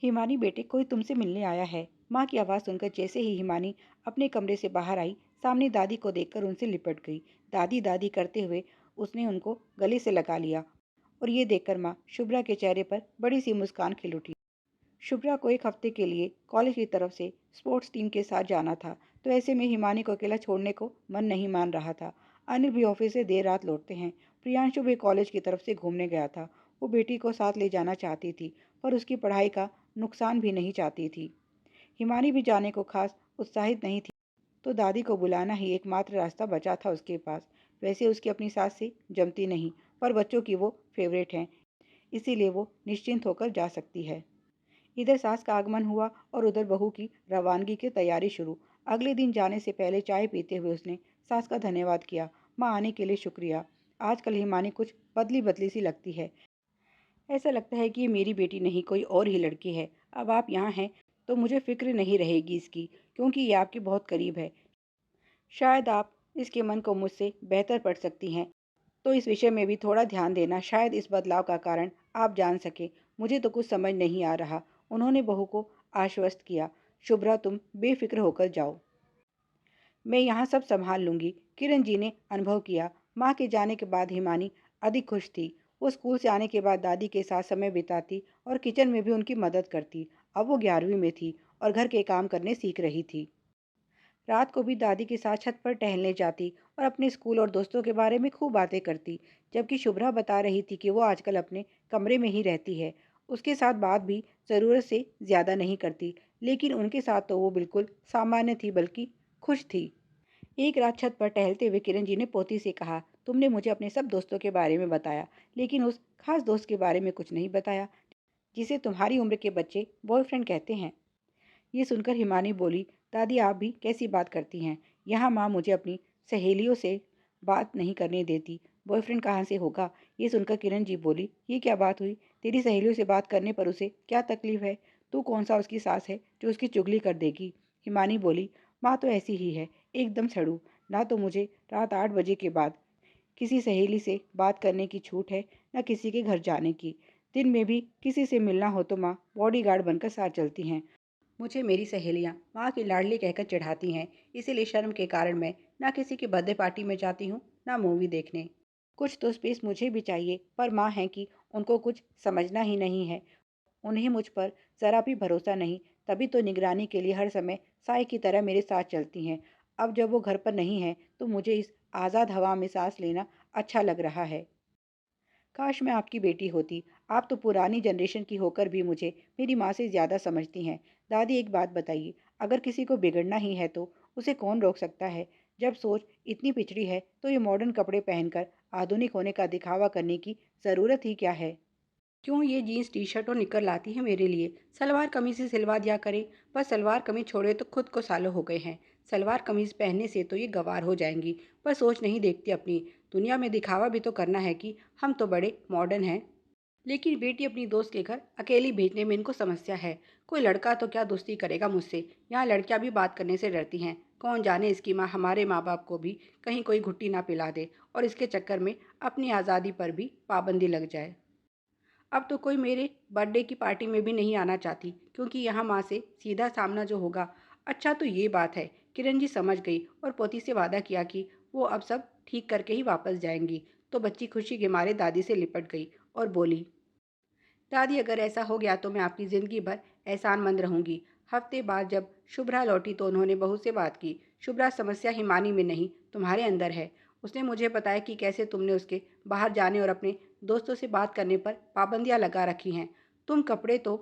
हिमानी बेटे, कोई तुमसे मिलने आया है। माँ की आवाज़ सुनकर जैसे ही हिमानी अपने कमरे से बाहर आई, सामने दादी को देखकर उनसे लिपट गई। दादी दादी करते हुए उसने उनको गले से लगा लिया और ये देखकर माँ शुभ्रा के चेहरे पर बड़ी सी मुस्कान खिल उठी। शुभ्रा को एक हफ्ते के लिए कॉलेज की तरफ से स्पोर्ट्स टीम के साथ जाना था, तो ऐसे में हिमानी को अकेला छोड़ने को मन नहीं मान रहा था। अनिल भी ऑफिस से देर रात लौटते हैं। प्रियांशु भी कॉलेज की तरफ से घूमने गया था। वो बेटी को साथ ले जाना चाहती थी, पर उसकी पढ़ाई का नुकसान भी नहीं चाहती थी। हिमानी भी जाने को खास उत्साहित नहीं थी, तो दादी को बुलाना ही एकमात्र रास्ता बचा था उसके पास। वैसे उसकी अपनी सास से जमती नहीं, पर बच्चों की वो फेवरेट हैं, इसीलिए वो निश्चिंत होकर जा सकती है। इधर सास का आगमन हुआ और उधर बहू की रवानगी की तैयारी शुरू। अगले दिन जाने से पहले चाय पीते हुए उसने सास का धन्यवाद किया। माँ आने के लिए शुक्रिया। आजकल हिमानी कुछ बदली बदली सी लगती है। ऐसा लगता है कि ये मेरी बेटी नहीं, कोई और ही लड़की है। अब आप यहाँ हैं तो मुझे फिक्र नहीं रहेगी इसकी, क्योंकि ये आपके बहुत करीब है। शायद आप इसके मन को मुझसे बेहतर पढ़ सकती हैं, तो इस विषय में भी थोड़ा ध्यान देना। शायद इस बदलाव का कारण आप जान सके। मुझे तो कुछ समझ नहीं आ रहा। उन्होंने बहू को आश्वस्त किया। शुभ्रा, तुम बेफिक्र होकर जाओ, मैं यहाँ सब संभाल लूंगी। किरण जी ने अनुभव किया। माँ के जाने के बाद हिमानी अधिक खुश थी। वो स्कूल से आने के बाद दादी के साथ समय बिताती और किचन में भी उनकी मदद करती। अब वो 11वीं में थी और घर के काम करने सीख रही थी। रात को भी दादी के साथ छत पर टहलने जाती और अपने स्कूल और दोस्तों के बारे में खूब बातें करती। जबकि शुभ्रा बता रही थी कि वो आजकल अपने कमरे में ही रहती है। उसके साथ बात भी ज़रूरत से ज़्यादा नहीं करती, लेकिन उनके साथ तो वो बिल्कुल सामान्य थी, बल्कि खुश थी। एक रात छत पर टहलते हुए किरण जी ने पोती से कहा, तुमने मुझे अपने सब दोस्तों के बारे में बताया, लेकिन उस खास दोस्त के बारे में कुछ नहीं बताया जिसे तुम्हारी उम्र के बच्चे बॉयफ्रेंड कहते हैं। ये सुनकर हिमानी बोली, दादी आप भी कैसी बात करती हैं। यहाँ माँ मुझे अपनी सहेलियों से बात नहीं करने देती। बॉयफ्रेंड कहाँ से होगा। ये सुनकर किरण जी बोली, ये क्या बात हुई। तेरी सहेलियों से बात करने पर उसे क्या तकलीफ है। तू कौन सा उसकी सास है जो उसकी चुगली कर देगी। हिमानी बोली, माँ तो ऐसी ही है, एकदम सड़ू। ना तो मुझे रात 8 बजे के बाद किसी सहेली से बात करने की छूट है, न किसी के घर जाने की। दिन में भी किसी से मिलना हो तो माँ बॉडीगार्ड बनकर साथ चलती हैं। मुझे मेरी सहेलियाँ माँ की लाडली कहकर चिढ़ाती हैं, इसीलिए शर्म के कारण मैं ना किसी की बर्थडे पार्टी में जाती हूँ, ना मूवी देखने। कुछ तो स्पेस मुझे भी चाहिए, पर माँ है कि उनको कुछ समझना ही नहीं है। उन्हें मुझ पर ज़रा भी भरोसा नहीं, तभी तो निगरानी के लिए हर समय साय की तरह मेरे साथ चलती हैं। अब जब वो घर पर नहीं है, तो मुझे इस आज़ाद हवा में सांस लेना अच्छा लग रहा है। काश मैं आपकी बेटी होती। आप तो पुरानी जनरेशन की होकर भी मुझे मेरी माँ से ज़्यादा समझती हैं। दादी, एक बात बताइए, अगर किसी को बिगड़ना ही है तो उसे कौन रोक सकता है। जब सोच इतनी पिछड़ी है तो ये मॉडर्न कपड़े पहनकर आधुनिक होने का दिखावा करने की ज़रूरत ही क्या है। क्यों ये जीन्स टी शर्ट और निकर लाती है मेरे लिए। सलवार कमीज से सिलवा दिया करे। पर सलवार कमीज छोड़े तो खुद को सालों हो गए हैं। सलवार कमीज पहनने से तो ये गवार हो जाएंगी। पर सोच नहीं देखती अपनी। दुनिया में दिखावा भी तो करना है कि हम तो बड़े मॉडर्न हैं। लेकिन बेटी अपनी दोस्त के घर अकेली भेजने में इनको समस्या है। कोई लड़का तो क्या दोस्ती करेगा मुझसे। यहाँ लड़कियां भी बात करने से डरती हैं। कौन जाने इसकी माँ हमारे माँ बाप को भी कहीं कोई घुट्टी ना पिला दे और इसके चक्कर में अपनी आज़ादी पर भी पाबंदी लग जाए। अब तो कोई मेरे बर्थडे की पार्टी में भी नहीं आना चाहती, क्योंकि यहाँ माँ से सीधा सामना जो होगा। अच्छा, तो ये बात है। किरण जी समझ गई और पोती से वादा किया कि वो अब सब ठीक करके ही वापस जाएंगी। तो बच्ची खुशी के मारे दादी से लिपट गई और बोली, दादी अगर ऐसा हो गया तो मैं आपकी ज़िंदगी भर एहसानमंद रहूंगी। हफ्ते बाद जब शुभ्रा लौटी तो उन्होंने बहू से बात की। शुभ्रा, समस्या हिमानी में नहीं, तुम्हारे अंदर है। उसने मुझे बताया कि कैसे तुमने उसके बाहर जाने और अपने दोस्तों से बात करने पर पाबंदियां लगा रखी हैं। तुम कपड़े तो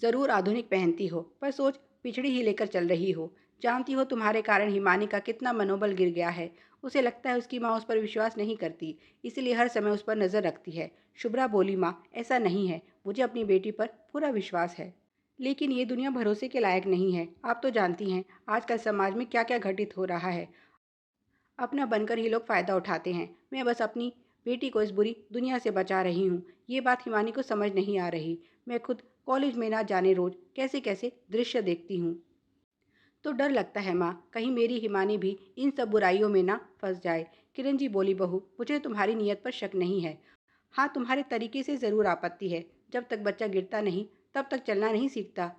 ज़रूर आधुनिक पहनती हो, पर सोच पिछड़ी ही लेकर चल रही हो। जानती हो तुम्हारे कारण हिमानी का कितना मनोबल गिर गया है। उसे लगता है उसकी माँ उस पर विश्वास नहीं करती, इसलिए हर समय उस पर नज़र रखती है। शुभ्रा बोली, माँ ऐसा नहीं है, मुझे अपनी बेटी पर पूरा विश्वास है। लेकिन ये दुनिया भरोसे के लायक नहीं है। आप तो जानती हैं आजकल समाज में क्या क्या घटित हो रहा है। अपना बनकर ही लोग फ़ायदा उठाते हैं। मैं बस अपनी बेटी को इस बुरी दुनिया से बचा रही हूँ। ये बात हिमानी को समझ नहीं आ रही। मैं खुद कॉलेज में ना जाने रोज कैसे कैसे दृश्य देखती हूँ, तो डर लगता है माँ, कहीं मेरी हिमानी भी इन सब बुराइयों में ना फंस जाए। किरण जी बोली, बहू मुझे तुम्हारी नीयत पर शक नहीं है। हाँ, तुम्हारे तरीके से ज़रूर आपत्ति है। जब तक बच्चा गिरता नहीं तब तक चलना नहीं सीखता।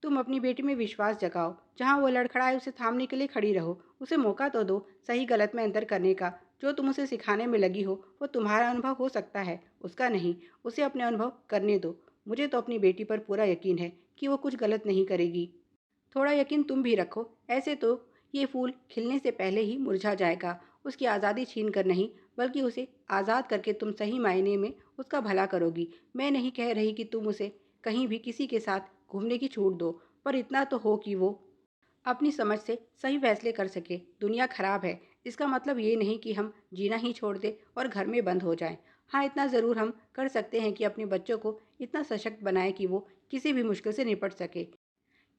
तुम अपनी बेटी में विश्वास जगाओ, जहाँ वो लड़खड़ाए उसे थामने के लिए खड़ी रहो, उसे मौका तो दो सही गलत में अंतर करने का। जो तुम उसे सिखाने में लगी हो वो तुम्हारा अनुभव हो सकता है, उसका नहीं। उसे अपने अनुभव करने दो। मुझे तो अपनी बेटी पर पूरा यकीन है कि वो कुछ गलत नहीं करेगी। थोड़ा यकीन तुम भी रखो, ऐसे तो ये फूल खिलने से पहले ही मुरझा जाएगा। उसकी आज़ादी छीन कर नहीं, बल्कि उसे आज़ाद करके तुम सही मायने में उसका भला करोगी। मैं नहीं कह रही कि तुम उसे कहीं भी किसी के साथ घूमने की छूट दो, पर इतना तो हो कि वो अपनी समझ से सही फैसले कर सके। दुनिया खराब है, इसका मतलब ये नहीं कि हम जीना ही छोड़ दें और घर में बंद हो जाएं। हाँ, इतना ज़रूर हम कर सकते हैं कि अपने बच्चों को इतना सशक्त बनाएं कि वो किसी भी मुश्किल से निपट सके।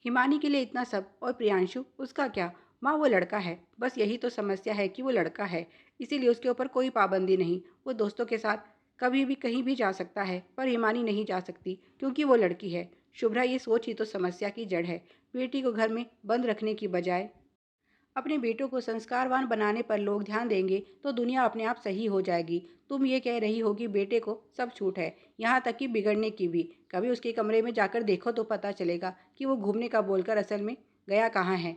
हिमानी के लिए इतना सब, और प्रियांशु उसका क्या? माँ, वो लड़का है, बस यही तो समस्या है कि वो लड़का है, इसीलिए उसके ऊपर कोई पाबंदी नहीं। वो दोस्तों के साथ कभी भी कहीं भी जा सकता है, पर हिमानी नहीं जा सकती क्योंकि वो लड़की है। शुभ्रा, ये सोच ही तो समस्या की जड़ है। बेटी को घर में बंद रखने की बजाय अपने बेटों को संस्कारवान बनाने पर लोग ध्यान देंगे तो दुनिया अपने आप सही हो जाएगी। तुम ये कह रही हो कि बेटे को सब छूट है, यहाँ तक कि बिगड़ने की भी। कभी उसके कमरे में जाकर देखो तो पता चलेगा कि वो घूमने का बोलकर असल में गया कहाँ है।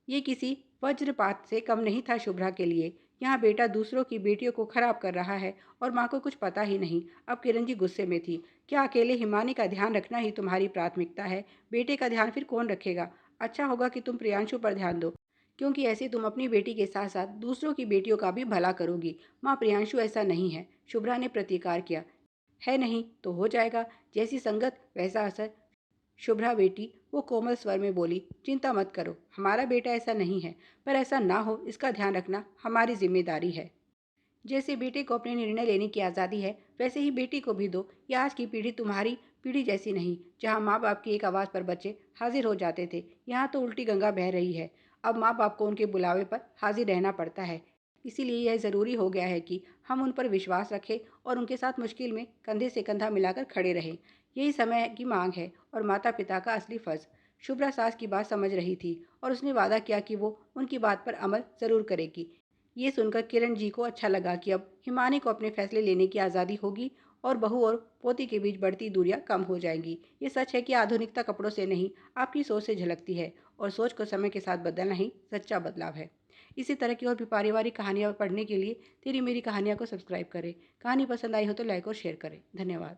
ये किसी वज्रपात से कम नहीं था शुभ्रा के लिए। यहाँ बेटा दूसरों की बेटियों को खराब कर रहा है और माँ को कुछ पता ही नहीं। अब किरण जी गुस्से में थी। क्या अकेले हिमानी का ध्यान रखना ही तुम्हारी प्राथमिकता है? बेटे का ध्यान फिर कौन रखेगा? अच्छा होगा कि तुम प्रियांशु पर ध्यान दो, क्योंकि ऐसे तुम अपनी बेटी के साथ साथ दूसरों की बेटियों का भी भला करोगी। माँ, प्रियांशु ऐसा नहीं है, शुभ्रा ने प्रतिकार किया। है नहीं तो हो जाएगा, जैसी संगत वैसा असर। शुभ्रा बेटी, वो कोमल स्वर में बोली, चिंता मत करो, हमारा बेटा ऐसा नहीं है। पर ऐसा ना हो इसका ध्यान रखना हमारी जिम्मेदारी है। जैसे बेटे को अपने निर्णय लेने की आज़ादी है, वैसे ही बेटी को भी दो। ये आज की पीढ़ी तुम्हारी पीढ़ी जैसी नहीं, जहाँ माँ बाप की एक आवाज़ पर बच्चे हाजिर हो जाते थे। यहाँ तो उल्टी गंगा बह रही है। अब माँ बाप को उनके बुलावे पर हाजिर रहना पड़ता है। इसीलिए यह ज़रूरी हो गया है कि हम उन पर विश्वास रखें और उनके साथ मुश्किल में कंधे से कंधा मिलाकर खड़े रहें। यही समय की मांग है और माता पिता का असली फ़र्ज़। शुभ्रा सास की बात समझ रही थी और उसने वादा किया कि वो उनकी बात पर अमल ज़रूर करेगी। ये सुनकर किरण जी को अच्छा लगा कि अब हिमानी को अपने फैसले लेने की आज़ादी होगी और बहू और पोती के बीच बढ़ती दूरियां कम हो जाएंगी। ये सच है कि आधुनिकता कपड़ों से नहीं, आपकी सोच से झलकती है, और सोच को समय के साथ बदलना ही सच्चा बदलाव है। इसी तरह की और भी पारिवारिक कहानियाँ पढ़ने के लिए तेरी मेरी कहानियाँ को सब्सक्राइब करें। कहानी पसंद आई हो तो लाइक और शेयर करें। धन्यवाद।